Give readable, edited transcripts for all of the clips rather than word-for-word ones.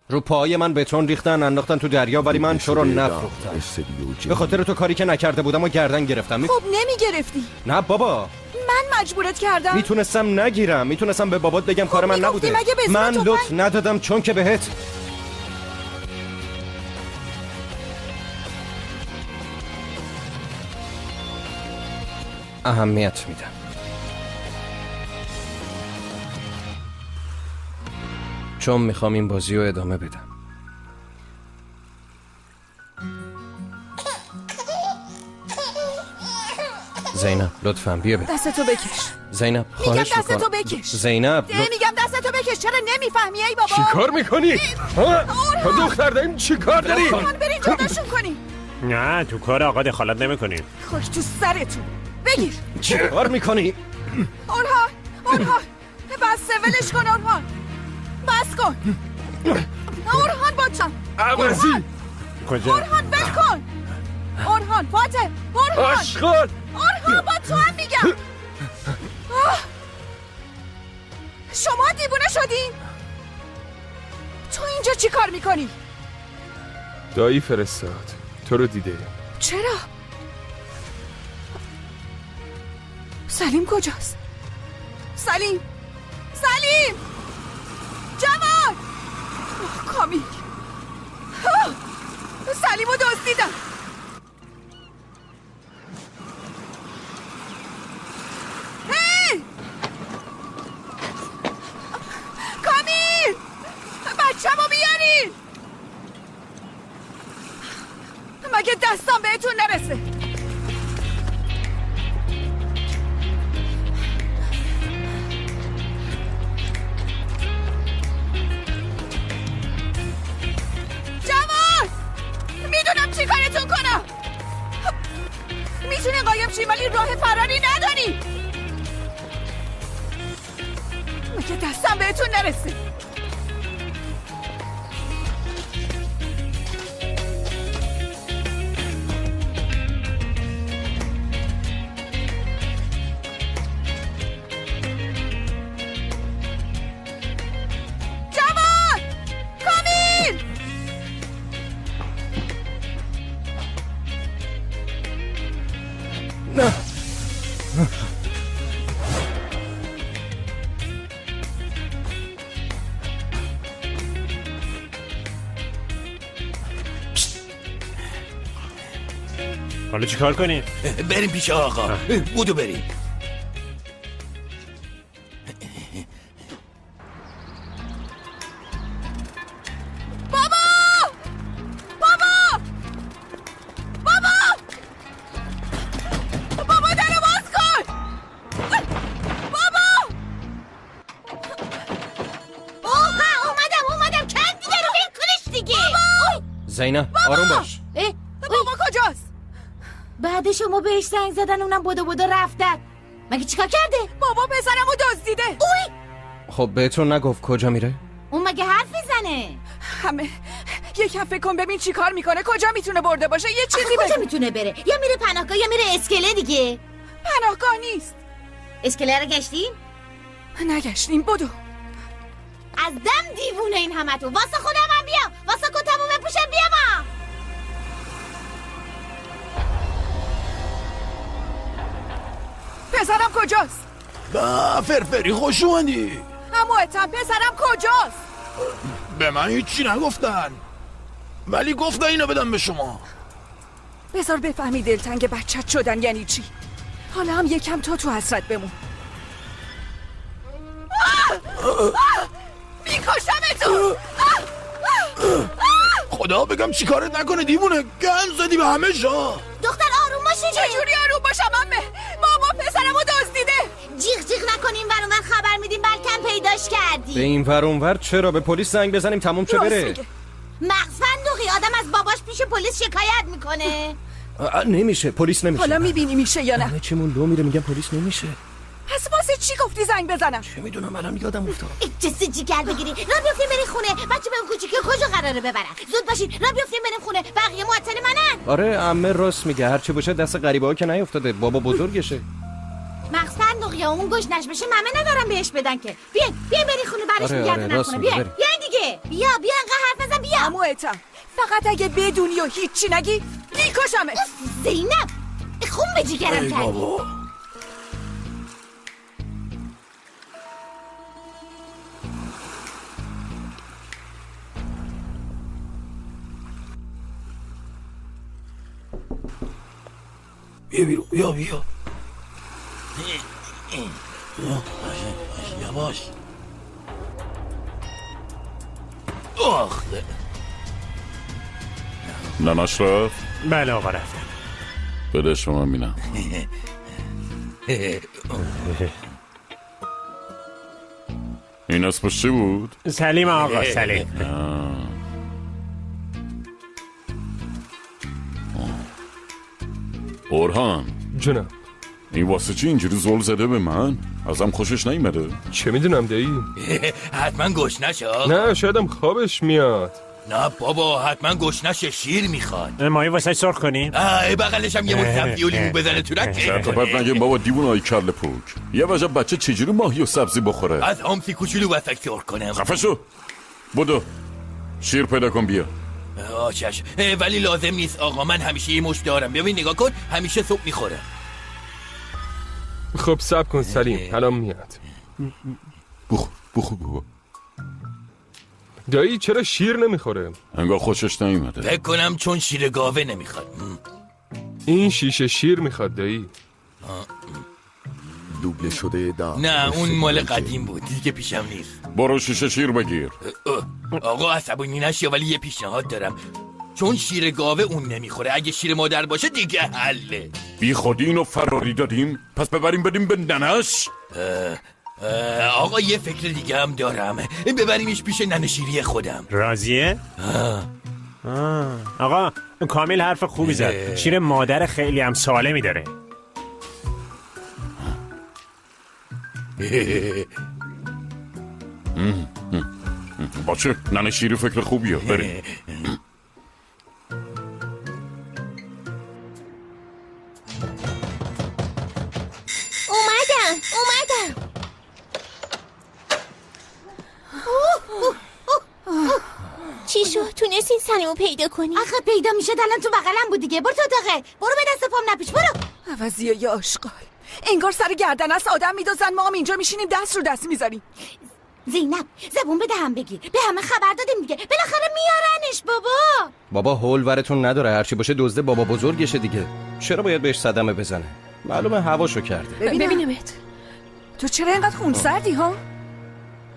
رو پای من بتون ریختن انداختن تو دریا، ولی من چرا نفروختم؟ به خاطر تو کاری که نکرده بودم و گردن گرفتم. خب نمیگرفتی. نه بابا، من مجبورت کردم. میتونستم نگیرم، میتونستم به بابات بگم کار من نبوده. من لطف ندادم چون که بهت اهمیت میدم. چون میخوام این بازی رو ادامه بدم. زینب لطفاً بیا بده. دستتو بکش. زینب خواهش میکنم. میگم دستتو بکش. زینب میگم دستتو بکش. چرا نمیفهمی ای بابا؟ چی کار میکنی؟ تو دختر داریم چی کار داری؟ برین جداشون کنیم. نه تو کار آقا دخالت نمیکنیم. خاک تو سرتون. بگیر. چی کار میکنی؟ اورهان بس ولش کن اورهان. بس کن. اورهان بچم. عوضی کجا؟ اورهان ول کن. اورهان فاطمه. اورهان آشغال. اورهان با تو هم میگم. شما دیوونه شدین؟ تو اینجا چی کار میکنی؟ دایی فرستاد تو رو دیده. چرا؟ سلیم کجاست؟ سلیم جوان. کامی سلیمو دزدیدن. هی کامی بچه‌مو بیارین. مگه دستام بهتون نرسه؟ میدونم چی کارتون کنم. میتونی قایم شی ولی راه فراری نداری. مگه دستم بهتون نرسه؟ جوان کامل نه حالا چی کار کنیم؟ بریم پیش آقا. بودو بریم. زینب آروم باش. بابا کجاست؟ بعد شما بهش زنگ زدن اونم بودو رفتن. مگه چیکار کرده؟ بابا پسرمو دزدیده. خب بهتون نگفت کجا میره؟ اون مگه حرف میزنه؟ همه یکم فکر کن ببین چی کار میکنه. کجا میتونه برده باشه؟ یه چیزی کجا میتونه بره؟ یا میره پناهگاه یا میره اسکله دیگه. پناهگاه نیست. اسکله رو گشتین؟ نگشتیم. بدو. از دم دیوونه این همتون. واسه خودم هم بیام. واسه کتمو بپوشم بیام. پسرم کجاست؟ با فرفری خوش اومدی. اما اتم پسرم کجاست؟ به من هیچی نگفتن ولی گفتن اینو بدم به شما. بذار بفهمی دلتنگ بچت شدن یعنی چی. حالا هم یکم تو حسرت بمون. میکشمتون. خدا بگم چی کارت نکنه دیوونه. گن زدی به همه جا. دختر آروم باشی. چجوری آروم باشم امه؟ بابا پسرمو دزدیده. جیغ جیغ نکنیم ور اونور خبر میدیم بلکن پیداش کردی. به این ور اونور چرا؟ به پلیس زنگ بزنیم تموم شه بره. مغز فندقی آدم از باباش پیش پلیس شکایت میکنه. نمیشه. پلیس نمیشه. حالا میبینی میشه یا نه؟ همه چیمون لو میره میگم پلیس نمیشه. پس واسه چی گفتی زنگ بزنم؟ چه میدونم الان یادم افتاد. اجازه جیگر بگیری. را بیفتیم بریم خونه. بچه من کوچیکی کجا قراره ببرن؟ زود باشید. را بیفتیم بریم خونه. بقیه معطل منن. آره عمه راست میگه. هر چی باشه دست غریبه‌ها که نیافتاده. بابا بزرگشه. مغز فندقی اون گشنش بشه ممه ندارم بهش بدن که. بیاین بریم خونه برش آره میگردونن راست خونه. میگه. بیاین دیگه. بیا انقدر حرف بیا. عمو اتم فقط اگه بدونی و هیچی نگی میکشمت. زینب خون به جیگرم ای کردی. بابا بیا بیرون بیا یواش آخ نناش رفت؟ بله آقا رفتم. بده شما بینم. این اسمش چی بود؟ سلیم آقا سلیم. اورهان جونم. این واسه چی اینجوری زل زده به من؟ ازم خوشش نیومده؟ چه میدونم دایی؟ حتما گشنشه نه شایدم خوابش میاد. نه بابا حتما گشنشه شیر میخواد ماهی واسه سرخ کنیم؟ بغلش هم یه مصطف دیولیمو بزنه تو چرت و پرت نگیم بابا دیوونه های کله پوک. یه وجب بچه چجوری ماهی و سبزی بخوره؟ از همسی کوچولو واسه سرخ کنم خفه شو. بدو شیر پیدا کن بیا. آچش ولی لازم نیست آقا، من همیشه یه مش دارم. ببین نگاه کن همیشه صبح میخوره. خب صبر کن سلیم الان میاد. بخور بابا. دایی چرا شیر نمیخوره؟ انگار خوشش نیومده. فکر کنم چون شیر گاوه نمیخواد. این شیشه شیر میخواد دایی. دوبله شده دا. نه اون مال قدیم بود دیگه پیشم نیست. برو شیشه شیر بگیر. آقا عصبانی نشی ولی یه پیشنهاد دارم. چون شیر گاوه اون نمیخوره، اگه شیر مادر باشه دیگه حله. بی خودی اینو فراری دادیم پس ببریم بدیم به ننش. آقا یه فکر دیگه هم دارم، ببریمش پیش ننه شیری خودم. راضیه؟ آقا کامل حرف خوبی زد. شیر مادر خیلی هم سالمی داره. باشه ننه شیری فکر خوبیه. بریم. اومدم چی شد؟ تونستین سلیمو پیدا کنی؟ آخه پیدا میشه الان تو بغلم بود دیگه. برو تو اتاقه، برو به دست پام نپیش، برو. عوضی یا آشغال انگار سر گردن است آدم میدوزن، ما هم اینجا میشینیم دست رو دست میذاریم. زینب زبون بده هم بگیر، به همه خبر دادیم دیگه، بالاخره میارنش بابا هول ورتون نداره، هرچی باشه دزده بابا بزرگشه دیگه. چرا باید بهش صدمه بزنه؟ معلومه هواشو کرده. ببینمت تو چرا اینقدر خونسردی ها؟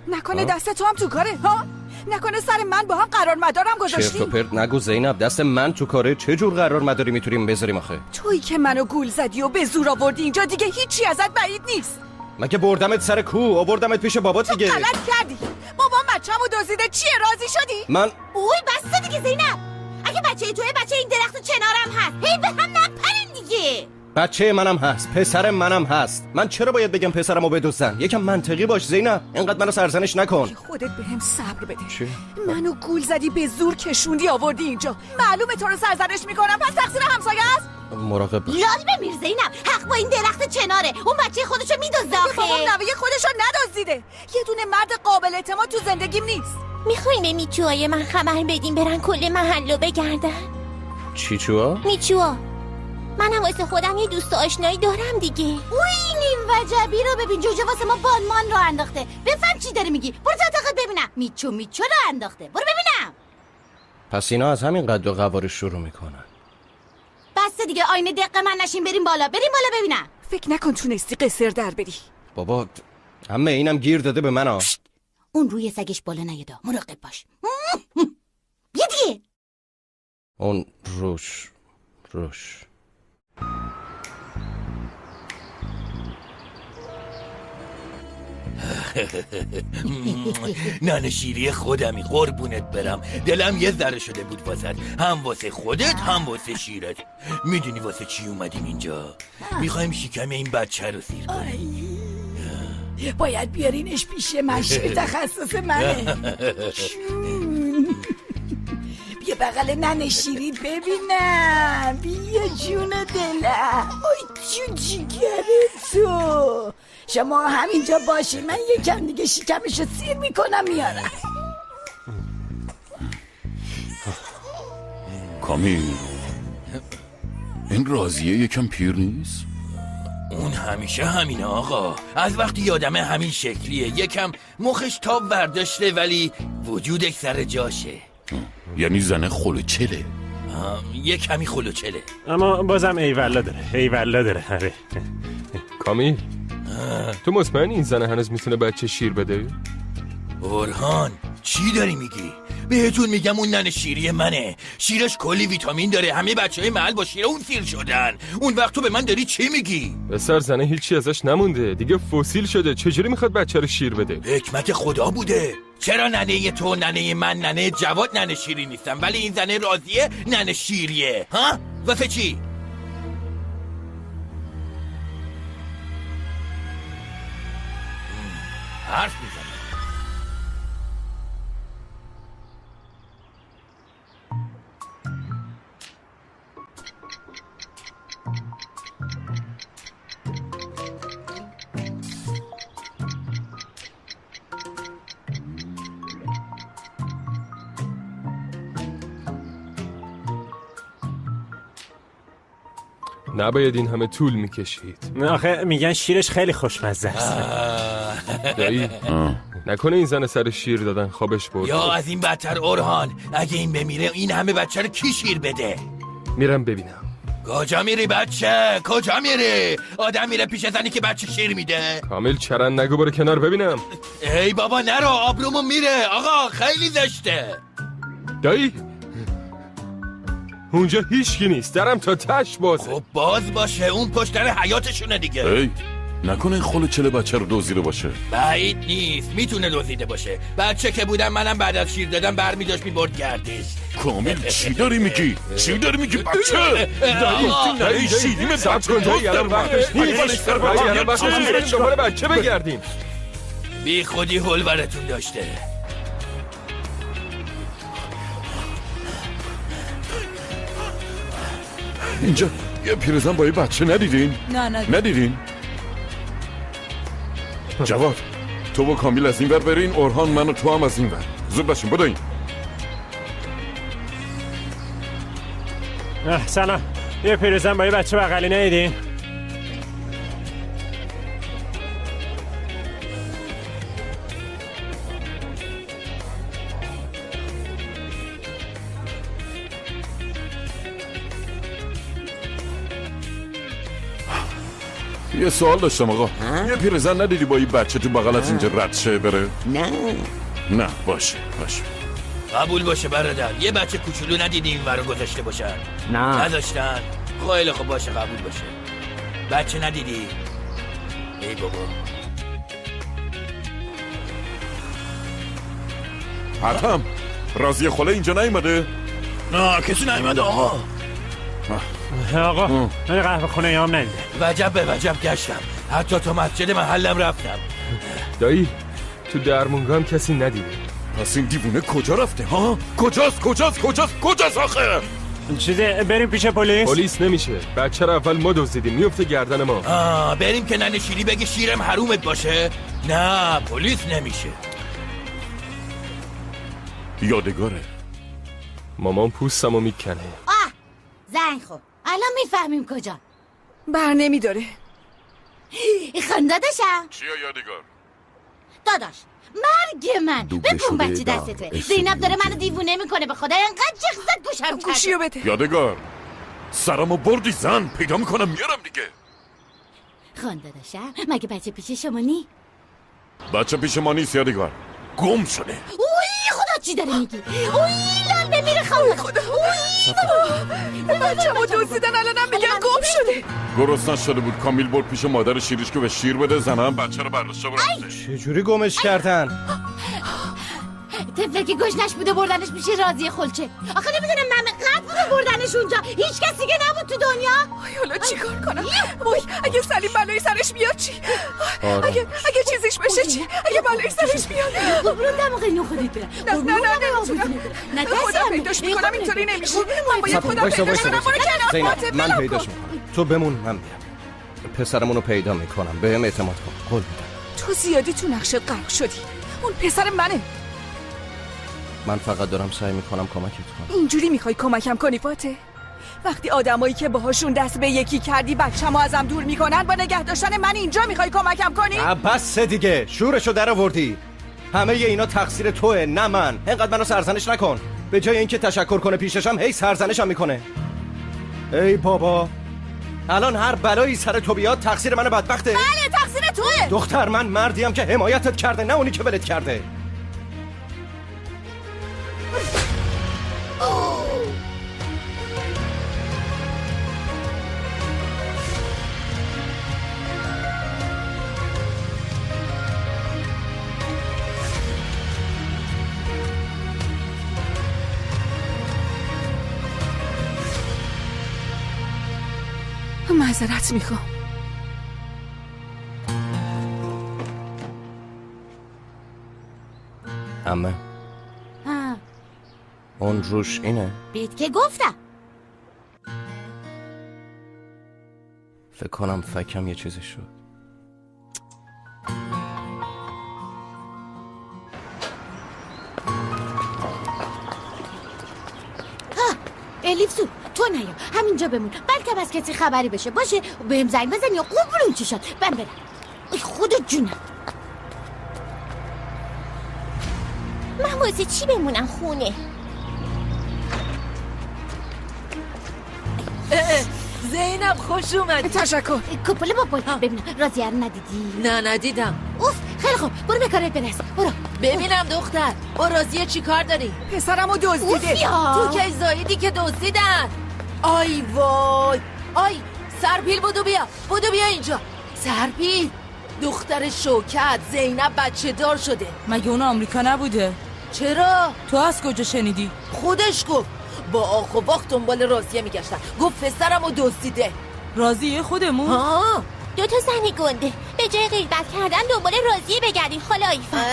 نکنه دست تو هم تو کاره ها؟ نکنه سر من با هم قرار مدارم گذاشتی؟ چرت و پرت نگو زینب، دست من تو کاره. چه جور قرار مداری میتونیم بذاریم آخه؟ تویی که منو گول زدی و به زور آوردی اینجا، دیگه هیچی ازت بعید نیست. مگه بردمت سر کو؟ آوردمت پیش بابات دیگه. غلط کردی. بابام بچه‌مو دزدیده. چیه راضی شدی؟ من اوی بس دیگه زینب، اگه بچه توی بچه این درخت و کنارم هست، هی به هم نپرین دیگه. بچه منم هست، پسر منم هست. من چرا باید بگم پسرمو بدزدن؟ یکم منطقی باش زینب، اینقدر منو سرزنش نکن. خودت بهم صبر بده. چی؟ منو گول زدی، به زور کشوندی آوردی اینجا. معلومه تو رو سرزنش میکنم، پس تقصیر همسایه است. مراقب باش. لال بمیر زینب، حق با این درخت چناره. اون بچه خودشو میدزده آخه. بابام نوه خودشو ندزدیده. یه دونه مرد قابل اعتماد تو زندگیم نیست. میخواین به میچوهای من خبر بدیم برن کل محلو بگردن؟ چیچوا؟ میچوها. منم واسه خودم یه دوست آشنایی دارم دیگه. اوی نیم وجبی رو ببین، جوجه واسه ما بالمان رو انداخته. بفهم چی داری میگی. برو تا اتاقت ببینم. میچو رو انداخته. برو ببینم. پس اینا از همین قد و قوارش شروع میکنن. بس دیگه، آینه دق من نشین، بریم بالا ببینم. فکر نکن تونستی قصر در بری. بابا همه اینم گیر داده به من ها. اون روی سگش بالا نیادا، مراقب باش. بیا دیگه. اون روش ننه شیری خودمی، قربونت برم. دلم یه ذره شده بود واسه، هم واسه خودت هم واسه شیرت. میدونی واسه چی اومدیم اینجا؟ میخوایم شکم این بچه رو سیر کنیم. باید بیارینش پیش مشی، تخصص منه. بیا بغل ننه شیری ببینم. بیا جون دلم. آی جون جیگر تو. شما همینجا باشین، من یکم دیگه شکمشو سیر میکنم میارم. کامیل این راضیه یکم پیر نیست؟ اون همیشه همینه آقا. از وقتی یادمه همین شکلیه. یکم مخش تاب برداشته ولی وجودش سر جاشه. یعنی زنه خلوچله. یه کمی خلوچله. اما بازم ایوالا داره، ایوالا داره. آره. کامیل تو مطمئن این زنه هنوز میتونه بچه شیر بده؟ برهان چی داری میگی؟ بهتون میگم اون ننه شیری منه. شیرش کلی ویتامین داره. همه بچهای محل با شیر اون سیر شدن. اون وقت تو به من داری چی میگی؟ بسر زنه هیچی ازش نمونده دیگه، فسیل شده. چجوری میخواد بچه رو شیر بده؟ حکمت خدا بوده. چرا ننه تو، ننه من، ننه جواد ننه شیری نیستم ولی این زنه راضیه ننه شیریه؟ ها؟ واسه چی؟ حرف میزنه. نباید این همه طول میکشید. آخه میگن شیرش خیلی خوشمزه است. دایی نکنه این زن سر شیر دادن خوابش برد. یا از این بدتر اورهان، اگه این بمیره این همه بچه رو کی شیر بده؟ میرم ببینم. کجا میری بچه؟ کجا میری؟ آدم میره پیش زنی که بچه شیر میده؟ کامل چرن نگو برو کنار ببینم. ای بابا نرو، آبرومو میره آقا، خیلی زشته. دایی اونجا هیچکی نیست، درم تا تش بازه. خب باز باشه، اون پشتر حیاتشونه دیگه. ای نکنه این خلوچله بچه رو دزدیده باشه. بعید نیست، میتونه دزدیده باشه. بچه که بودم منم بعد از شیر دادم برمی داشت میبرد گردش. کامل چی داری میگی؟ چی داری میگی بچه؟ دایی شیریم بچه کن دایی، الان وقتش نیست. دایی الان وقتش نیست، بریم دنبال بچه بگردیم. بی خودی هولورتون داشته. اینجا یه پیرزن با یه بچه ندیدین؟ نه ندیدین؟ جواد تو با کامیل از این ور برین، اورهان من و تو هم از این ور. زود باشین بدوین. سلام، یه پیرزن با یه بچه بغلی ندیدین؟ یه سوال داشتم آقا. یه پیرزن ندیدی با یه بچه تو بغلت اینجا رد شه بره؟ نه باشه قبول باشه برادر، یه بچه کوچولو ندیدی این ورا گذاشته باشن؟ نه نداشتن؟ خیلی خب باشه قبول باشه. بچه ندیدی؟ ای بابا حتم راضیه خاله اینجا نیومده؟ نه کسی نیومده آقا. آقا من قهوه خونه هم ندیده. وجب به وجب گشتم، حتی تا مسجد محلم رفتم. دایی تو درمونگاه هم کسی ندیده. پس این دیوونه کجا رفته ها؟ کجاست آخه؟ چیزه بریم پیش پلیس؟ پلیس نمیشه، بچه رو اول ما دزدیدیم، میفته گردن ما. بریم که ننه شیری بگه شیرم حرومت باشه؟ نه پلیس نمیشه. یادگاره. مامان پوستمو میکنه. زنگ خب الان میفهمیم کجا. بر نمیداره. خان داداشم. چیه یادگار؟ داداش مرگ من بکن بچه دستته. زینب داره منو دیوونه میکنه، به خدا انقدر جغ زد گوشم کرد. گوشیو بده. یادگار سرمو بردی زن، پیدا میکنم میارم دیگه. خان داداشم مگه بچه پیش شما نی؟ بچه پیش ما نیست یادگار، گم شده. اوی خدا چی داره میگی؟ اوی لنده میره خدا. بچه‌مو دزدیدن الانم میگن گم شده. گرسنه شده بود، کامیل برد پیش مادر شیریش که به شیر بده، زنه هم بچه رو برداشته برده. چجوری گمش کردن؟ طفله که گشنش بوده بردنش میشه راضیه خلچه. آخه نمیدونم من قد بوده بردنش اونجا، هیچ کسی که نبود تو دنیا. حالا چیکار کنم؟ وای اگه سلیم بلایی سرش بیاد چی؟ اگه چیزیش بشه چی؟ اگه بلایی سرش بیاد. قبرون دماغ اینو خودت برم. نه خودم پیداش میکنم، اینطوری نمیشه. من باید خودم پیداش کنم. زینب من پیداش میکنم، تو بمون من میرم. پسرمونو پیدا میکنم، بهم اعتماد کن، قول میدم. تو زیادی تو نقشت غرق شدی. اون پسر منه. من فقط دارم سعی میکنم کمکت کنم. اینجوری میخوای کمکم کنی فاتح؟ وقتی آدمایی که باهاشون دست به یکی کردی بچه‌مو ازم دور میکنن با نگه داشتن من اینجا میخوای کمکم کنی؟ بس دیگه، شورشو در آوردی. همه اینا تقصیر توه نه من. اینقدر منو سرزنش نکن. به جای اینکه تشکر کنه پیششم هی سرزنشم میکنه. ای بابا، الان هر بلایی سر تو بیاد تقصیر من بدبخته؟ بله تقصیر توه. دختر، من مردیم که حمایتت کرده نه اونی که ولت کرده. معذرت میخوام. عمه، اون روش اینه؟ بیت که گفتم. فکر کنم فکم یه چیزی شد. الیفسو تو نیا، همینجا بمون، بلکه از کسی خبری بشه. باشه بهم زنگ بزن یا قبرون چی شد. من برم. ای خدا جونم، من واسه چی بمونم خونه؟ زینب خوش اومدی. تشکر. کپل با ببینم راضیه رو ندیدی؟ نه ندیدم. اوف خیلی خوب، برو به کارت برس. برو ببینم دختر با راضیه چی کار داری؟ پسرمو دزدیده. تو که زایدی که دزدیدن. آی وای، آی سرپیل بودو بیا اینجا. سرپیل دختر شوکت زینب بچه دار شده. مگه اون آمریکا نبوده؟ چرا؟ تو از کجا شنیدی؟ خودش گفت با آخ و باخت دنبال راضیه میگشتن. گفت پسرمو دزدیده. راضیه خودمون؟ ها، 2 زن گنده به جای غیبت کردن دنبال راضیه بگردین. خاله آیفا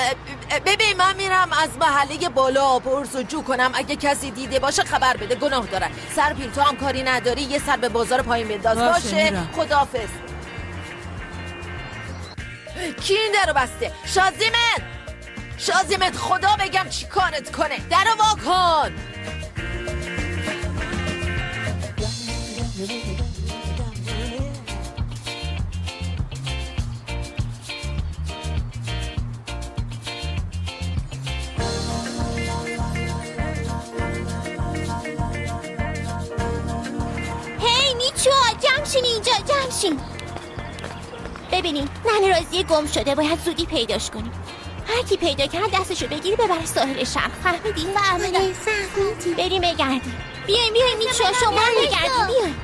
ببین من میرم از محله بالا پرسجو کنم، اگه کسی دیده باشه خبر بده، گناه دارن. سرپیل تو هم کاری نداری، یه سر به بازار پایین بنداز. باشه خداحافظ. کی این درو بسته؟ شازیمت خدا بگم چی کارت کنه. درو وا کن. جمشین اینجا، جمشین. ببینین ننه راضیه گم شده، باید زودی پیداش کنیم. هر کی پیدا کرد دستشو بگیری ببر ساحل شهر. فهمیدین؟ فهمیدین. بریم بگردیم. بیاین میچو شما بگردیم. بیاین.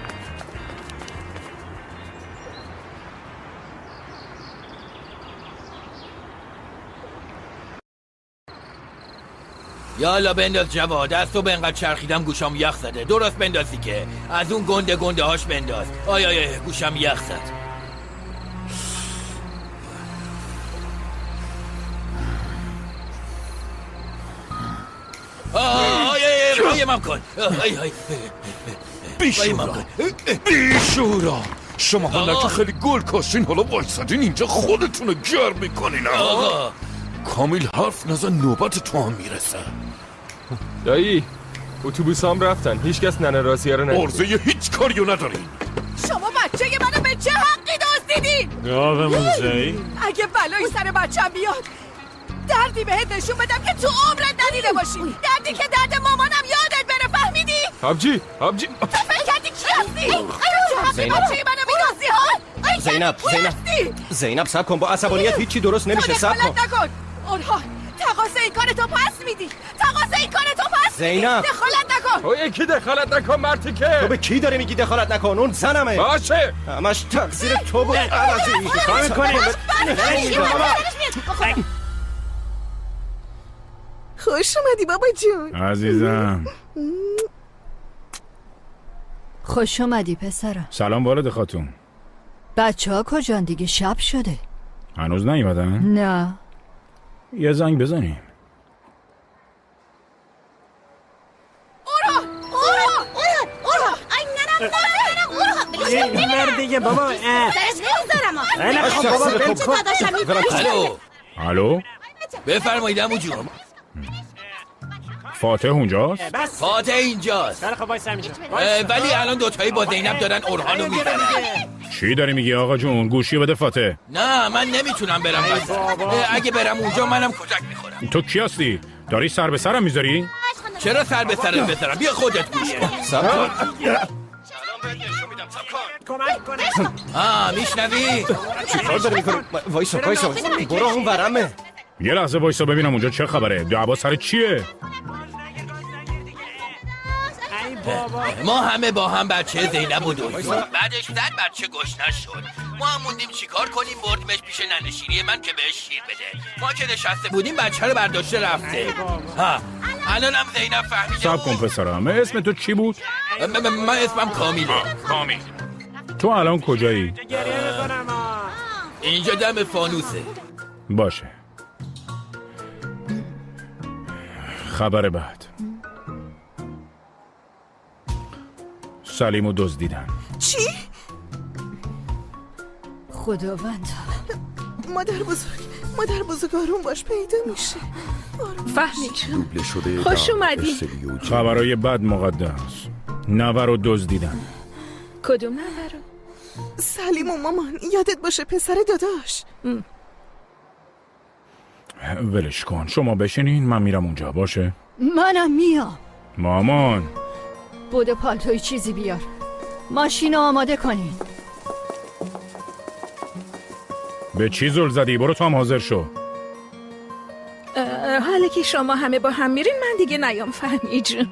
یالا بنداز جواد، دستو به انقدر چرخیدم گوشام یخ زده. درست بندازی که از اون گنده هاش بنداز. آی گوشم یخ زد. قایمم کن. بیشورا شما حالا که خیلی گل کاشین حالا وایسادین اینجا خودتونو گرم میکنین. آقا کامیل حرف نزن، نوبت تو هم میرسه. دایی اتوبوس هم رفتن، هیچ کس ننه راضیه رو ندید. عرضه هیچ کاریو ندارین. شما بچه منو به چه حقی دزدیدین؟ یاومون زی اگه بلایی سر بچم بیاد دردی بهت نشون بدم که تو عمرت ندیده باشی. دردی که درد مامانم یادت بره. فهمیدی؟ حبجی تو فکر کردی کی هستی؟ تو بچه منو میدازی ها؟ زینب صبر کن، با عصبانیت هیچی درست نمیشه. صبر کن. اونها تقاضای این کار تو پس میدی. زینب دخالت نکن. تو یکی دخالت نکن مرتی که. تو به کی داری میگی دخالت نکن؟ اون زنمه. باشه همش تقصیر تو بود. کار میکنی؟ خوش اومدی بابا جون. عزیزم خوش اومدی پسرم. سلام والد خاتون. بچه ها کجان دیگه؟ شب شده. هنوز نیومدن؟ نه. یه زنگ بزنیم. این بر دیگه بابا. الو بفرمایید عمو جون. فاتح اونجاست؟ بس فاتح اینجاست. خب وایس همینجا. ولی الان دوتایی با زینب دارن اورهانو میزنن. چی داری میگی آقا جون؟ گوشی بده فاتح. نه من نمیتونم برم وسط. اگه برم اونجا منم کتک میخورم. تو کی هستی؟ داری سر به سرم میذاری؟ چرا سر به سرت بذارم؟ بیا خودت گوش کن. سلام کمک کنه. میشنوی؟ چیکار داری میکنی؟ وایسا برو اون ورمه. یه لحظه وایسا ببینم اونجا چه خبره. دعوا سر چیه؟ ما همه با هم بچه زینب و دزدیدیم. بعدش زد بچه گشنش شد. ما هم موندیم چیکار کنیم، بردیمش پیش ننه شیری من که بهش شیر بده. ما که نشسته بودیم بچه رو برداشته رفته. الان هم زینب فهمیده. صبر کن پسرم، اسم تو چی بود؟ من اسمم کامیله. کامیل. تو الان کجایی؟ اینجا دم فانوسه. باشه. خبر بعد. سلیمو دزدیدن. چی؟ خداوند. مادر بزرگ آروم باش، پیدا میشه. فهمید. خوش اومدی. خبرای بد مقدس. نوه رو دزدیدن. کدوم نوه رو؟ سلیم و مامان، یادت باشه پسر داداش. ولش کن، شما بشینین من میرم اونجا. باشه؟ منم میام. مامان بوده پالتوی چیزی بیار. ماشین آماده کنین. به چی زل زدی؟ برو تو هم حاضر شو. حالا که شما همه با هم میرین من دیگه نیام. فهمی جون.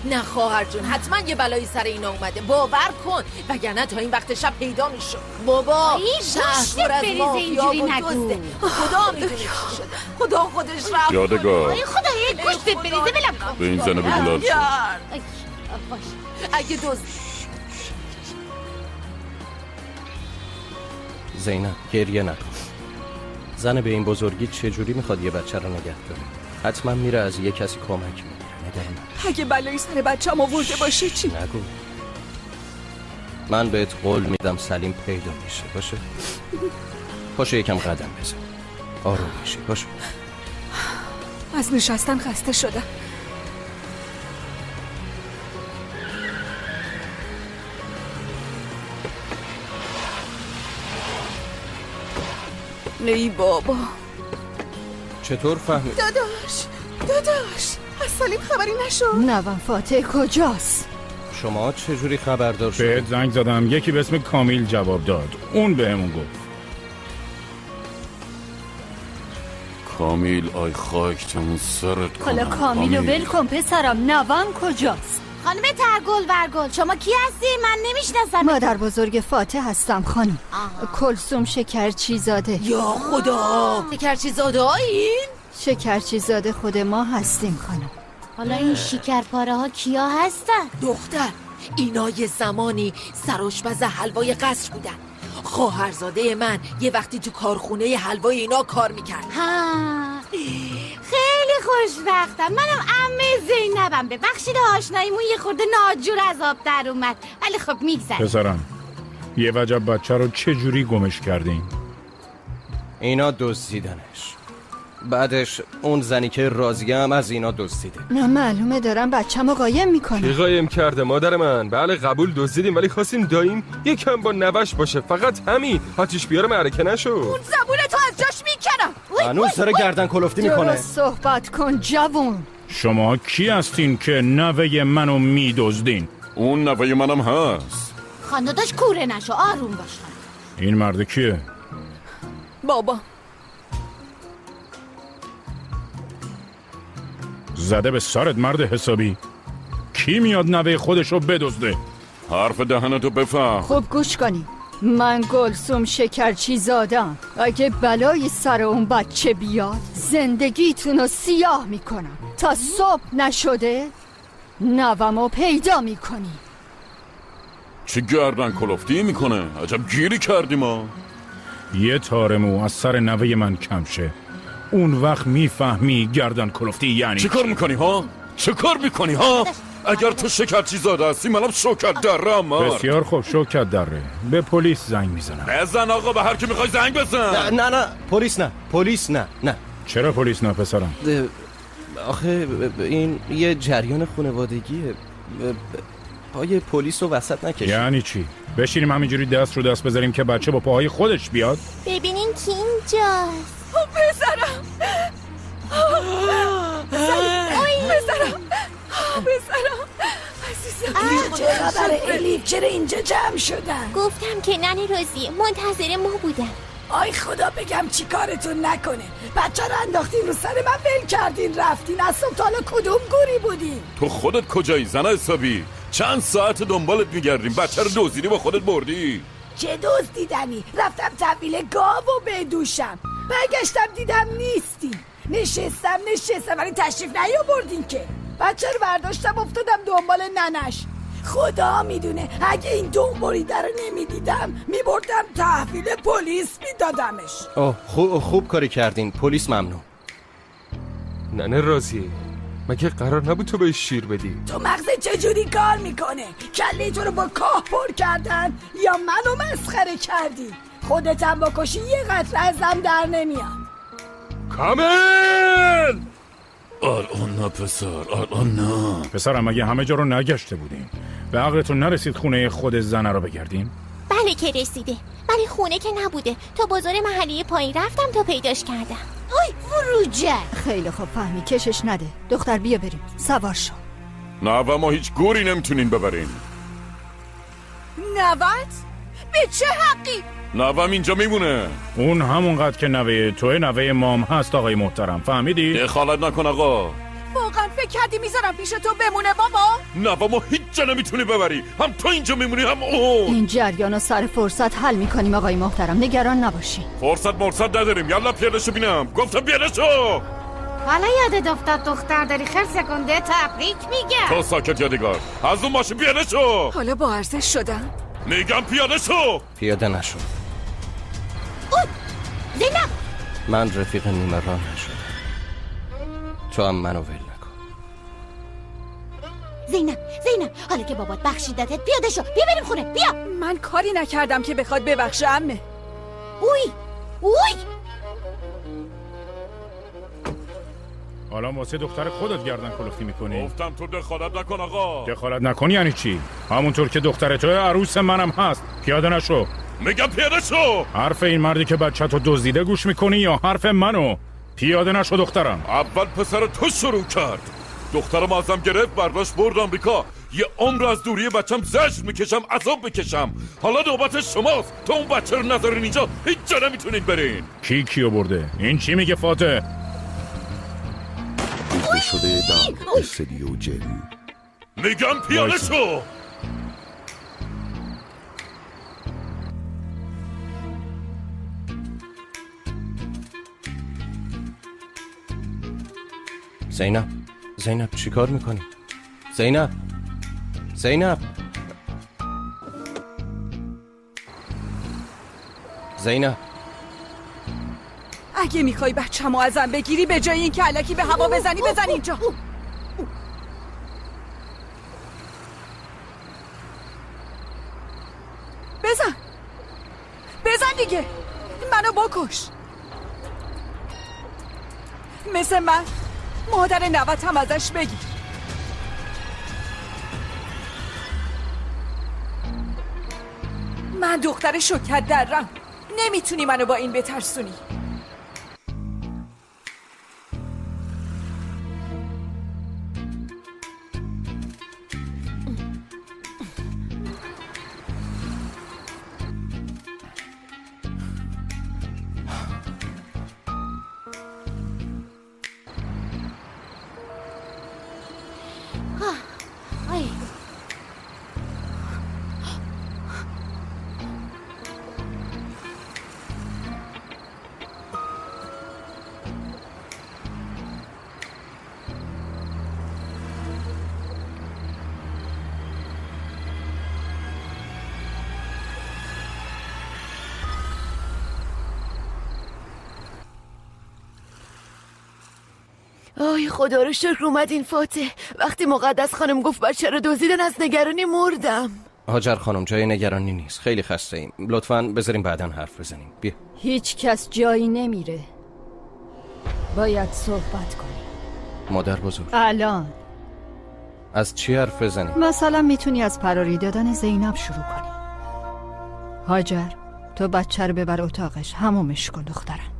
نه خواهر جون، حتما یه بلایی سر اینا اومده. باور کن، وگرنه تا این وقت شب پیدا میشد. بابا شهر از مافیا و دزده. خدا میدونه چی شده. خدا خودش رفت. یادگار خدای گوشتت بریزه بلم کن. به این زنه بگو لال شد. اگه دزد زینب گریه نکن. زن به این بزرگی چجوری میخواد یه بچه رو نگه داره؟ حتما میره از یه کسی کمک میگیره. نگران نباش. اگه بلایی سر بچه‌م آورده باشه چی؟ نگو. من بهت قول میدم سلیم پیدا میشه. باشه؟ پاشو یکم قدم بزن. آروم میشی. باشه؟ از نشستن خسته شدم. ای بابا. چطور فهمید؟ داداش از سلیم خبری نشد؟ نوام فاتح کجاست؟ شما چجوری خبردار شد؟ بهت زنگ زدم، یکی به اسم کامیل جواب داد. اون بهمون گفت. کامیل آی خاک تمون سرت کنم. حالا کامیلو ول کن پسرم. نوام کجاست؟ خانم ترگل ورگل شما کی هستی؟ من نمیشناسم. مادر بزرگ فاتح هستم خانم. کلثوم شکرچیزاده. یا خدا، شکرچیزاده این؟ شکرچیزاده خود ما هستیم خانم. حالا این شکرپاره ها کیا هستن؟ دختر، اینا یه زمانی سرآشپز حلوای قصر بودن. خواهرزاده من یه وقتی تو کارخونه حلوای اینا کار میکرد. خیلی خوشبختم. منم عمه زینبم. ببخشید آشناییمون یه خورده ناجور از آب در اومد، ولی خب میگذره. پسرم یه وجب بچه رو چه جوری گمش کردین؟ اینا دزدیدنش. بعدش اون زنی که راضیه هم از اینا دزدیده. نه معلومه دارم بچه‌مو قایم میکنه. کی قایم کرده مادر من؟ بله قبول دزدیدیم ولی خواستیم داییم یکم با نوش باشه، فقط همین. آتیش بیار معرکه نشو. اون زبونتو از جاش میکنم. هنوز داره گردن کلفتی میکنه. درست صحبت کن جوون. شما کی هستین که نوه منو میدزدین؟ اون نوه منم هست. خانداداش کوره نشو، آروم باش. این مرد کیه؟ بابا زده به سرت مرد حسابی. کی میاد نوه خودشو بدزده؟ حرف دهنتو بفهم. خب گوش کنی. من کلثوم شکرچیزادم. اگه بلایی سر اون بچه بیاد زندگیتونو سیاه میکنم. تا صبح نشده نوامو پیدا میکنی. چه گردن کلفتی میکنه؟ عجب گیری کردی ما. یه تارمو از سر نوه من کم شه، اون وقت میفهمی گردن کلفتی یعنی چه کار میکنی ها؟ چه کار میکنی ها؟ اگر تو شکرچی زاده هستی منم شکر دره مرد. بسیار خوب، شوکت دره. به پلیس زنگ میزنم. بزن آقا، به هر کی میخوای زنگ بزن. نه پلیس نه. چرا پلیس نه پسرم؟ آخه این یه جریان خانوادگیه. پای پلیس رو وسط نکشید. یعنی چی؟ بشینیم همینجوری دست رو دست بذاریم که بچه با پاهای خودش بیاد؟ ببینین کی اینجاست. پسرم عزیزم. چرا برای الیف چرا اینجا جمع شدن؟ گفتم که ننه روزی منتظر ما بودن. آی خدا بگم چی کارتون نکنه. بچه رو انداختین رو سر من، ول کردین رفتین. از صبح تا حالا کدوم گوری بودین؟ تو خودت کجایی زن حسابی؟ چند ساعت دنبالت میگردیم، بچه رو دزدیدی با خودت بردی. چه دزدیدنی؟ رفتم تحویل گاو و بدوشم، برگشتم دیدم نیستی. نشستم ولی تشریف نیاوردین که. بچه رو برداشتم افتادم دنبال ننش. خدا میدونه اگه این دنبالیده رو نمیدیدم میبردم تحویل پلیس میدادمش. خوب کاری کردین. پلیس ممنون. ننه راضیه. مگه قرار نبود تو بهش شیر بدی؟ تو مغزت چجوری کار میکنه؟ کله تو رو با کاه پر کردن یا منو مسخره کردی؟ خودت هم بکشی یه قطره ازم در نمیاد. کامل! الان نه پسر، الان نه. پسرم مگه همه جا رو نگشته بودیم؟ به عقلتون نرسید خونه خود زنه رو بگردیم؟ بله که رسیده، ولی خونه که نبوده. تا بازار محلی پایین رفتم تا پیداش کردم. آی فروجه. خیلی خوب فهمی، کشش نده. دختر بیا بریم، سوار شو. نه و ما هیچ گوری نمیتونین ببرین. نوت؟ به چه حقی؟ نوام اینجا میمونه. اون همونقدر که نوه توی نوه مام هست آقای محترم، فهمیدی؟ دخالت نکن آقا. واقعا فکر کردی میذارم پیش تو بمونه بابا؟ نوام ما هیچ جا نمیتونی ببری، هم تو اینجا میمونی هم اون. این جریان رو سر فرصت حل میکنیم آقای محترم، نگران نباشین. فرصت نداریم. یالا پیادهشو بینم. گفتم پیادهشو. حالا یادت افتاد دختر داری، خیلی سکنده تبریک میگم. تو ساکت یادگار. از اون ماشین پیادهشو. حالا با ارزش شدم. میگم پیادهشو. پیاده نشو. زینب، من رفیق نیمه راه نشدم. تو هم منو ول نکن. زینب حالا که بابات بخشیدتت پیاده شو. بیا بریم خونه، بیا. من کاری نکردم که بخواد ببخشه عمه. اوی حالا واسه دختر خودت گردن کلفتی میکنی؟ گفتم تو دخالت نکن آقا. دخالت نکنی یعنی چی؟ همونطور که دختر تو عروس منم هست. پیاده نشو. میگم پیاده شو. حرف این مردی که بچه تو دزدیده گوش میکنی یا حرف منو؟ پیاده نشو دخترم. اول پسر تو شروع کرد. دخترم ازم گرفت، برداشت برد آمریکا. یه عمر از دوری بچم زجر میکشم، عذاب میکشم. حالا نوبت شماست. تو اون بچه رو نذارین اینجا، هیچ جا نمیتونین برین. کیو برده؟ این چی میگه فاتح؟ شده در استودیو جن. میگم پیاده شو. زینب چی کار میکنی؟ زینب اگه میخوای بچه‌مو ازم بگیری به جای این که الکی به هوا بزنی، بزن اینجا. بزن دیگه، منو بکش. مثل من مادر نوت هم ازش بگیر. من دختر شوکت درم، نمیتونی منو با این بترسونی. آی خدا رو شکر اومدین فاتح. وقتی مقدس خانم گفت بچه رو دزدیدن از نگرانی مردم. هاجر خانم جای نگرانی نیست، خیلی خسته ایم. لطفاً بذاریم بعداً حرف بزنیم. بیا. هیچ کس جایی نمیره. باید صحبت کنیم. مادر بزرگ الان از چی حرف بزنیم؟ مثلا میتونی از فراری دادن زینب شروع کنی. هاجر تو بچه رو ببر اتاقش، همومش کن دخترم.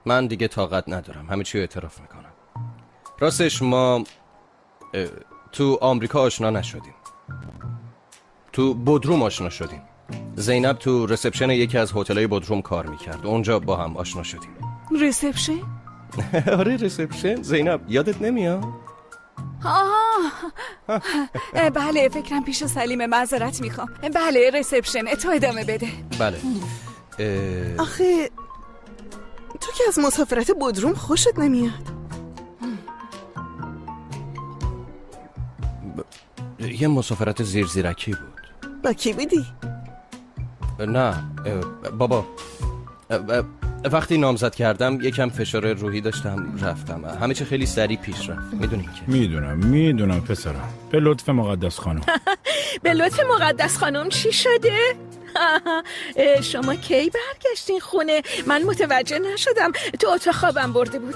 من دیگه طاقت ندارم، همه چی رو اعتراف میکنم. راستش ما تو آمریکا آشنا نشدیم، تو بودروم آشنا شدیم. زینب تو رسپشن یکی از هتل‌های بودروم کار میکرد، اونجا با هم آشنا شدیم. ریسپشن؟ آره ریسپشن. زینب یادت نمیاد؟ بله فکرم پیش سلیم، معذرت میخوام. بله ریسپشن، تو ادامه بده. بله. آخه تو که از مسافرت بودروم خوشت نمیاد؟ یه مسافرت زیرزیرکی بود. با کی بودی؟ نه بابا، وقتی نامزد کردم یکم فشار روحی داشتم، رفتم. همه چی خیلی سریع پیش رفت. میدونین که میدونم پسرم. به لطف مقدس خانم. به لطف مقدس خانم چی شده؟ شما کی برگشتین خونه؟ من متوجه نشدم. تو اتاق خوابم برده بود.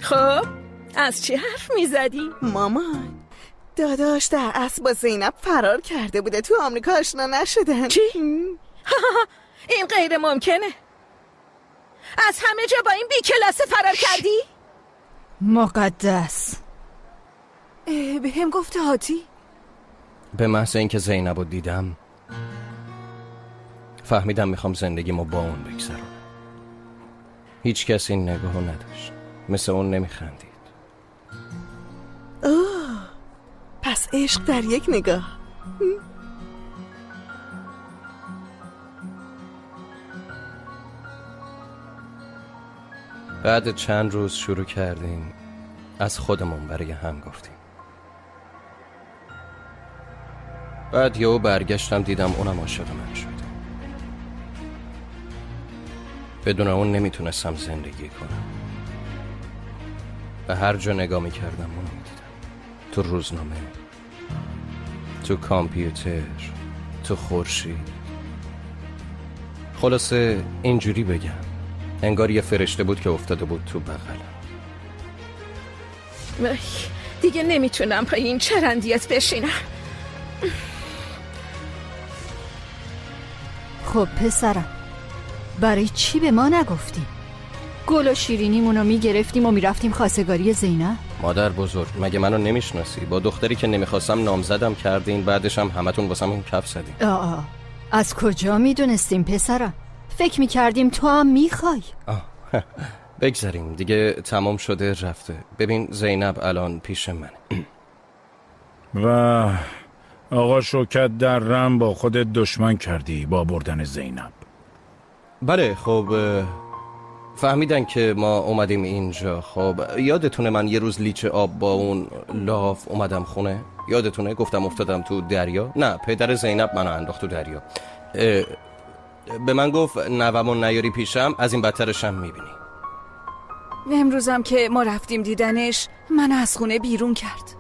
خب از چی حرف میزدی؟ مامان داداش در اصل با زینب فرار کرده بوده، تو آمریکا آشنا نشدن. چی؟ این غیر ممکنه. از همه جا با این بی کلاسه فرار کردی؟ مقدس به هم گفته هاتی؟ به محض اینکه زینب رو دیدم فهمیدم میخوام زندگیمو با اون بگذرونم. هیچ کس این نگاهو نداشت، مثل اون نمیخندید. پس عشق در یک نگاه. بعد چند روز شروع کردیم از خودمون برای هم گفتیم. بعد یهو برگشتم دیدم اونم عاشق من شد. بدون اون نمیتونستم زندگی کنم. به هر جا نگاه میکردم اونو میدیدم. تو روزنامه، تو کامپیوتر، تو خورشید. خلاصه اینجوری بگم انگار یه فرشته بود که افتاده بود تو بغلم. دیگه نمیتونم پای این چرندیت بشینم. خب پسرم برای چی به ما نگفتی؟ گل و شیرینیمونو میگرفتیم و میرفتیم خواستگاری زینب. مادر بزرگ مگه منو نمیشناسی؟ با دختری که نمیخواستم نامزدم کردین، بعدش هم همتون واسم اون کف زدین. از کجا میدونستیم پسرم؟ فکر میکردیم تو هم میخوای. بگذاریم دیگه، تمام شده رفته. ببین زینب الان پیش منه. و آقا شوکت در رم با خودت دشمن کردی با بردن زینب. بله خب فهمیدن که ما اومدیم اینجا. خب یادتونه من یه روز لیچ آب با اون لاف اومدم خونه؟ یادتونه گفتم افتادم تو دریا؟ نه پدر زینب منو انداخت تو دریا. به من گفت نوامون نیاری پیشم از این بدترشم میبینی. امروزم که ما رفتیم دیدنش من از خونه بیرون کرد.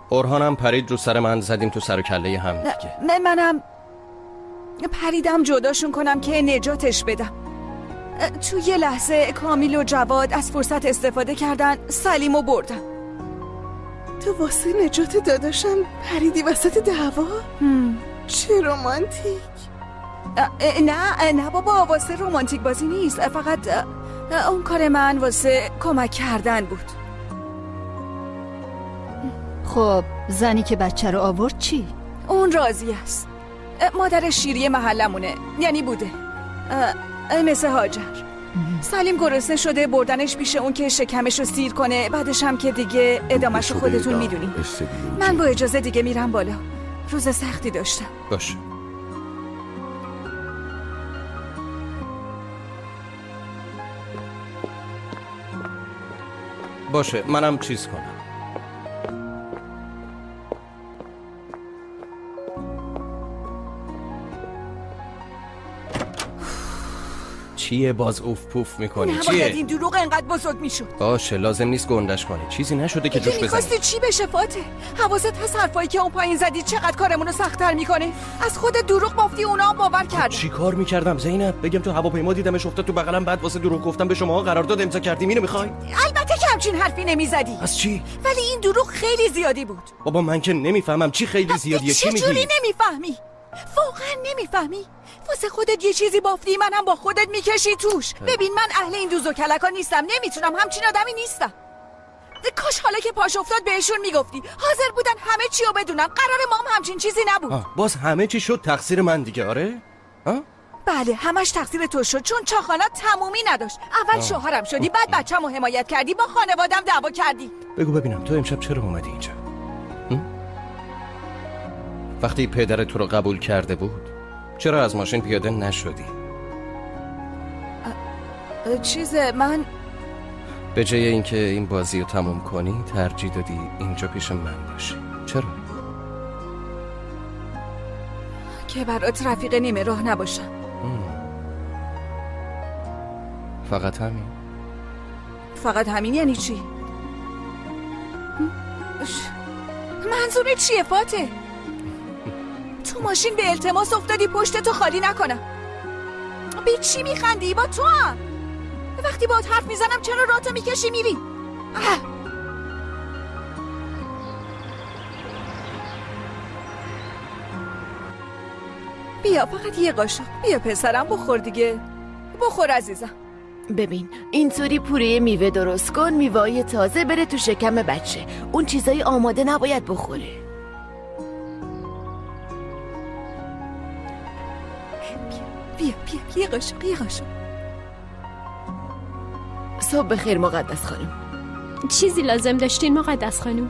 اورهانم پرید رو سر من، زدیم تو سر و کله هم دیگه. منم پریدم جداشون کنم که نجاتش بدم. تو یه لحظه کامیل و جواد از فرصت استفاده کردن، سلیمو بردن. تو واسه نجات داداشم پریدی وسط دعوا؟ چه رومانتیک. نه بابا، واسه رومانتیک بازی نیست. فقط اون کار من واسه کمک کردن بود. خب زنی که بچه رو آورد چی؟ اون راضی است. مادر شیری محلمونه، یعنی بوده. مثل هاجر. سلیم گرسنه شده، بردنش پیش اون که شکمش رو سیر کنه، بعدش هم که دیگه ادامهش رو خودتون میدونین. من با اجازه دیگه میرم بالا، روز سختی داشتم. باشه. باشه منم چیز کنم. چیه باز اوف پوف میکنی؟ نباید چیه؟ این دروغ انقدر بزرگ میشد. باشه لازم نیست گندش کنی. چیزی نشده که جوش بزنی. میخواستی چی بشه فاته؟ حواست هست حرفایی که اون پایین زدی چقدر کارمونو سخت‌تر میکنه؟ از خود دروغ مفتی اونا هم باور کردن. چی کار میکردم زینب؟ بگم تو هواپیما دیدمش افتاد تو بغلم، بعد واسه دروغ گفتم به شما قرارداد امضا کردیم، اینو میخوای؟ البته که همچین حرفی نمیزدی. از چی؟ ولی این دروغ خیلی زیادی بود. بابا من که نمیفهمم چی خیلی زیادیه. چی میگی؟ چجوری نمیفهمی؟ واقعا نمیفهمی؟ واسه خودت یه چیزی بافتی، منم با خودت میکشی توش. ببین من اهل این دوز و کلکا نیستم، نمیتونم، همچین آدمی نیستم. کاش حالا که پاش افتاد بهشون میگفتی. حاضر بودن همه چی رو بدونم. قرار ما هم همچین چیزی نبود. باز همه چی شد تقصیر من دیگه. آره؟ بله همش تقصیر تو شد، چون چاخانات تمومی نداشت. اول شوهرم شدی، بعد بچه‌مو حمایت کردی، با خانوادم دعوا کردی. بگو ببینم تو امشب چرا اومدی اینجا؟ وقتی پدر تو رو قبول کرده بود چرا از ماشین پیاده نشدی؟ من به جای اینکه این بازی رو تموم کنی ترجیح دادی اینجا پیش من باشی. چرا؟ که برات رفیق نیمه راه نباشم. فقط همین؟ فقط همین یعنی چی؟ منظور چیه فاتح؟ تو ماشین به التماس افتادی پشت تو خالی نکنم. به چی میخندی؟ با تو هم وقتی باهات حرف میزنم چرا راتو میکشی میری؟ بیا فقط یه قاشق، بیا پسرم بخور دیگه، بخور عزیزم. ببین اینطوری پوره میوه درست کن، میوه‌های تازه بره تو شکم بچه، اون چیزای آماده نباید بخوره. بیا یه قاشق. صبح بخیر مقدس خانم. چیزی لازم داشتین مقدس خانم؟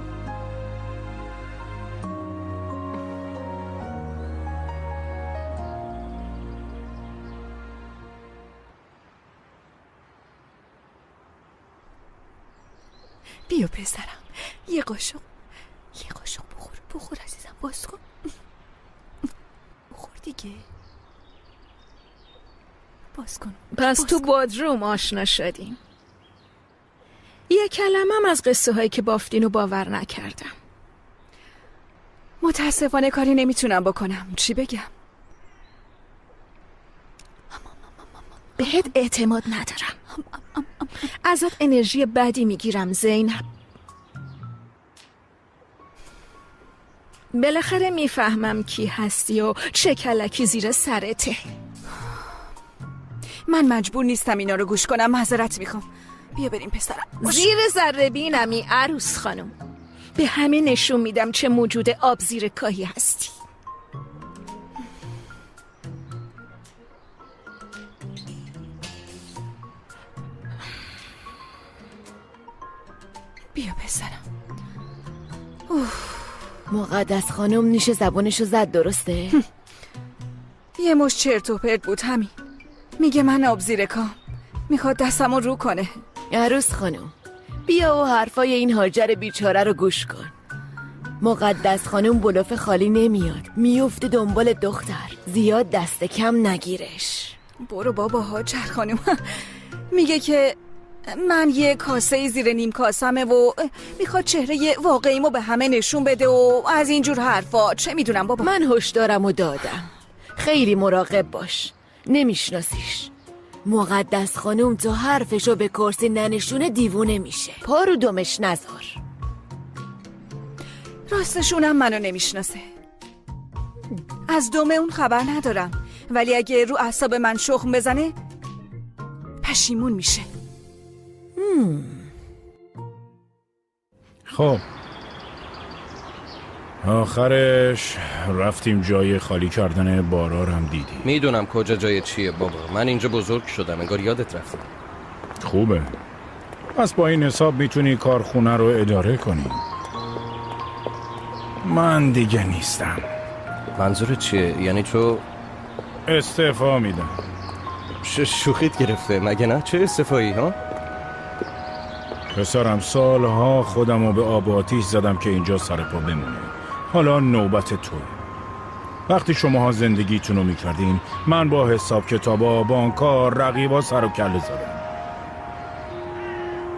بیا پسرم یه قاشق بخور عزیزم، باز کن بخور دیگه، باز کن. پس تو بادروم آشنا شدیم. یه کلمم از قصه هایی که بافتین و باور نکردم. متاسفانه کاری نمیتونم بکنم. چی بگم؟ بهت اعتماد ندارم. ازت انرژی بدی میگیرم زینب. بالاخره میفهمم کی هستی و چه کلکی زیر سرته. من مجبور نیستم اینا رو گوش کنم، معذرت میخوام. بیا بریم پسرم. زیر ذره بینمی عروس خانم. به همه نشون میدم چه موجود آب زیر کاهی هستی. بیا پسرم. مقدس خانم نیش زبانشو زد درسته؟ یه مش چرت و پرت بود همین. میگه من آب زیر کام، میخواد دستمو رو کنه. عروس خانم بیا و حرفای این هاجر بیچاره رو گوش کن. مقدس خانم بلوف خالی نمیاد، میفته دنبال دختر. زیاد دست کم نگیرش. برو بابا هاجر خانم. میگه که من یه کاسه زیر نیم کاسمه و میخواد چهره واقعیمو به همه نشون بده و از اینجور حرفا. چه میدونم بابا. من هشدارم و دادم، خیلی مراقب باش، نمیشناسیش. مقدس خانم تو حرفشو به کرسی ننشونه دیوونه میشه. پا رو دمش نذار. راستشونم منو نمیشناسه. از دم اون خبر ندارم، ولی اگه رو اعصاب من شخم بزنه پشیمون میشه. خب آخرش رفتیم جای خالی کردن بارا هم دیدی. میدونم کجا جای چیه بابا، من اینجا بزرگ شدم، انگار یادت رفته. خوبه، پس با این حساب میتونی کارخونه رو اداره کنی. من دیگه نیستم. منظور چیه؟ یعنی تو استعفا میدم. شوخیت گرفته مگه نه؟ چه استعفایی ها؟ پسرم سالها خودم رو به آب و آتیش زدم که اینجا سر پا بمونه. حالا نوبت توه. وقتی شماها زندگیتون رو میکردین من با حساب کتابا، بانک‌ها، رقیبا سر و کله زدم.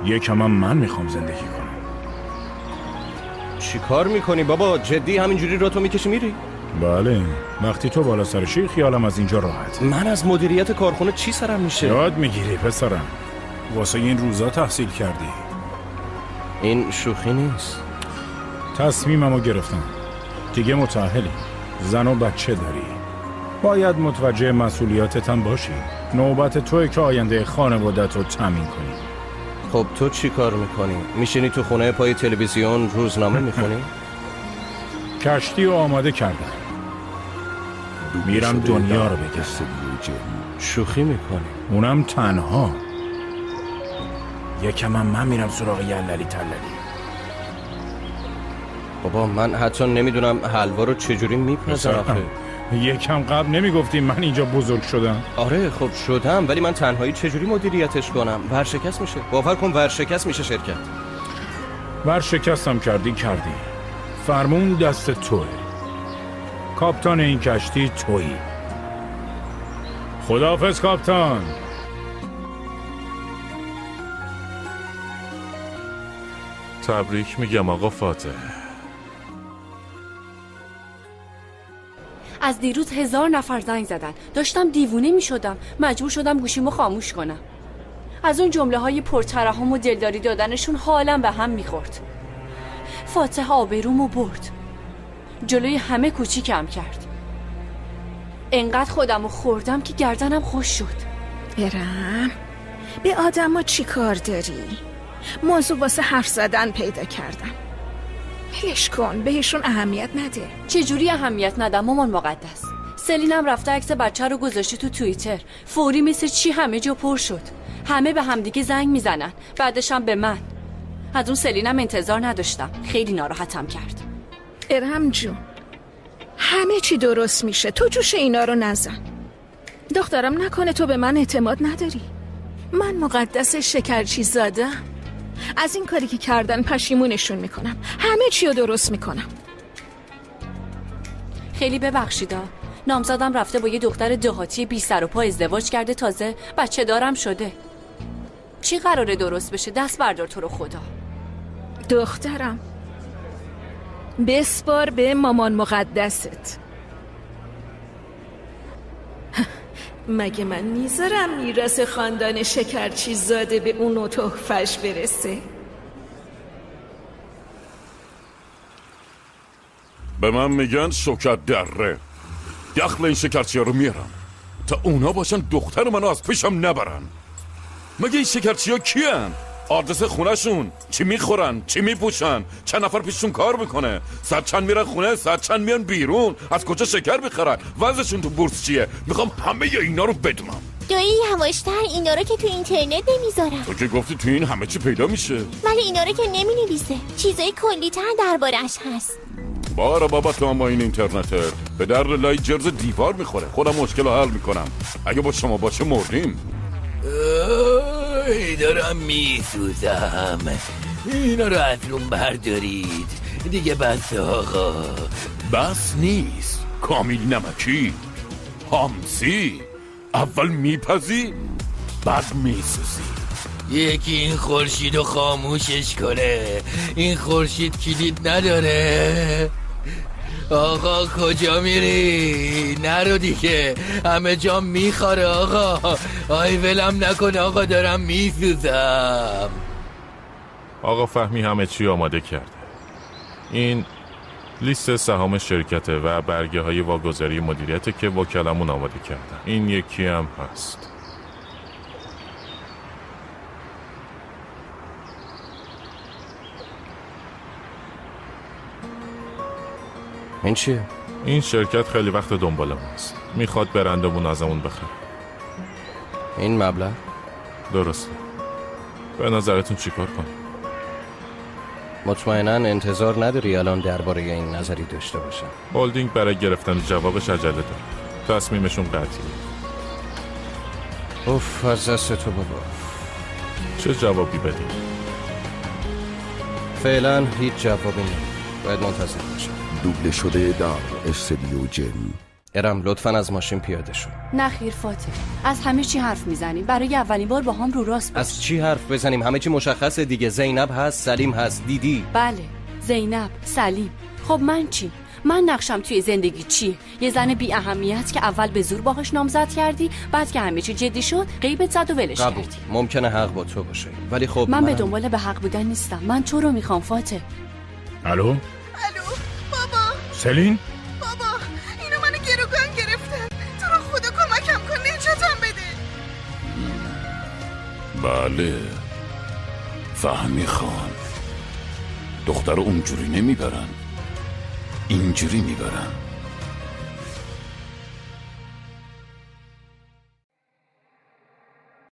یکم من میخوام زندگی کنم. چی کار میکنی بابا؟ جدی همینجوری را تو میکشی میری؟ بله، وقتی تو بالا سرشی خیالم از اینجا راحت. من از مدیریت کارخونه چی سرم میشه؟ یاد میگیری پسرم، واسه این روزا تحصیل کردی. این شوخی نیست. تصمیممو گرفتم، دیگه متأهلی، زن و بچه داری، باید متوجه مسئولیاتتم باشی. نوبت توئه که آینده خانوادت رو تامین کنی. خب تو چی کار میکنی؟ میشینی تو خونه پای تلویزیون روزنامه میخونی؟ کشتی رو آماده کردم، میرم دنیا رو بگردم. شوخی میکنی؟ اونم تنها. یکم من میرم سراغ یللی تللی. بابا من حتی نمیدونم حلوا رو چجوری میپزن آخه. یکم قبل نمیگفتی من اینجا بزرگ شدم؟ آره خب شدم، ولی من تنهایی چجوری مدیریتش کنم؟ ورشکست میشه، باور کن ورشکست میشه شرکت. ورشکستم کردی. فرمون دست توه. کاپتان این کشتی تویی. خداحافظ کاپتان. تبریک میگم آقا فاتح. از دیروز 1000 نفر زنگ زدن، داشتم دیوونه میشدم، مجبور شدم گوشیمو خاموش کنم. از اون جمله های پرترحم و دلداری دادنشون حالم به هم میخورد. فاتح آبرومو برد، جلوی همه کوچیکم کرد. انقدر خودمو خوردم که گردنم خوش شد. ارم، به آدم ها چی کار داری؟ موضوع واسه حرف زدن پیدا کردم. ولش کن، بهشون اهمیت نده. چجوری اهمیت ندم مامان مقدس؟ سلینم رفته عکس بچه رو گذاشته تو توییتر، فوری مثل چی همه جا پر شد. همه به همدیگه زنگ میزنن، بعدش هم به من. از اون سلینم انتظار نداشتم، خیلی ناراحتم کرد. ارهم جون، همه چی درست میشه، تو جوش اینا رو نزن. دخترم نکنه تو به من اعتماد نداری؟ من مقدس شکرچی زادم. از این کاری که کردن پشیمونشون میکنم، همه چی رو درست میکنم. خیلی ببخشیدا، نامزادم رفته با یه دختر دهاتی بی سر و پا ازدواج کرده، تازه بچه دارم شده. چی قراره درست بشه؟ دست بردار تو رو خدا. دخترم بسپار به مامان مقدست. مگه من میذارم میراث خاندان شکرچی زاده به اون و تحفش برسه؟ به من میگن شوکت دره. دخل این شکرچی ها رو میارم تا اونا باشن دختر منو از پیشم نبرن. مگه این شکرچی ها کیان؟ آدرس خونهشون، چی میخورن، چی میپوشن، چند نفر پیششون کار میکنه، ساعت چند میرن خونه، ساعت چند میان بیرون، از کجا شکر میخرن، وضعشون تو بورس چیه. میخوام همه اینا رو بدونم. دایی یواشتر، اینا رو که تو اینترنت نمیذارم. تو که گفتی تو این همه چی پیدا میشه. ولی اینا رو که نمینویسه، چیزای کلی تر دربارش هست. بابا تو هم با این اینترنته به در لای جرز دیوار میخوره. خودم مشکل رو حل میکنم، اگه با شما باشه مردیم. دارم میسوزم. اینا رو از روم بردارید دیگه. بس آقا، بس نیست. کامیل نمکی همسی، اول میپزی بعد میسوزی. یکی این خورشید رو خاموشش کنه. این خورشید کلید نداره. آقا کجا میری؟ نرو دیگه، همه جا میخوره آقا. آی ولم نکن آقا، دارم میسوزم. آقا فهمی همه چی آماده کرده. این لیست سهام شرکته و برگه های واگذاری مدیریته که وکلمون آماده کردن. این یکی هم هست. این چیه؟ این شرکت خیلی وقت دنبال ماست، میخواد برندمون ازمون بخره. این مبلغ؟ درسته. به نظرتون چیکار کنیم؟ مطمئناً انتظار نداری الان درباره این نظری داشته باشم. هولدینگ برای گرفتن جوابش عجله داره. تصمیمشون قطعیه. اوف از دست تو بابا. چه جوابی بدیم؟ فعلا هیچ جوابی نمید. باید منتظر باشم. دوبله شده در استودیو جن. ارم لطفاً از ماشین پیاده شو. نخیر فاتح، از همه چی حرف میزنیم. برای اولین بار با هم رو راست باش. از چی حرف بزنیم؟ همه چی مشخصه دیگه. زینب هست، سلیم هست، دیدی؟ بله، زینب، سلیم. خب من چی؟ من نقشم توی زندگی چیه؟ یه زن بی اهمیت که اول به زور باهاش نامزد کردی، بعد که همه چی جدی شد غیبت زد و ولش کردی. ممکنه حق با تو باشه، ولی خب من به دنبال به حق بودن نیستم. من تو رو میخوام فاتح. الو الو بابا. سلین؟ بابا اینا منو گروگان گرفتن. تو رو خدا کمکم کن، نجاتم بده. بله فهمی خان، دختر اونجوری نمیبرن، اینجوری میبرن.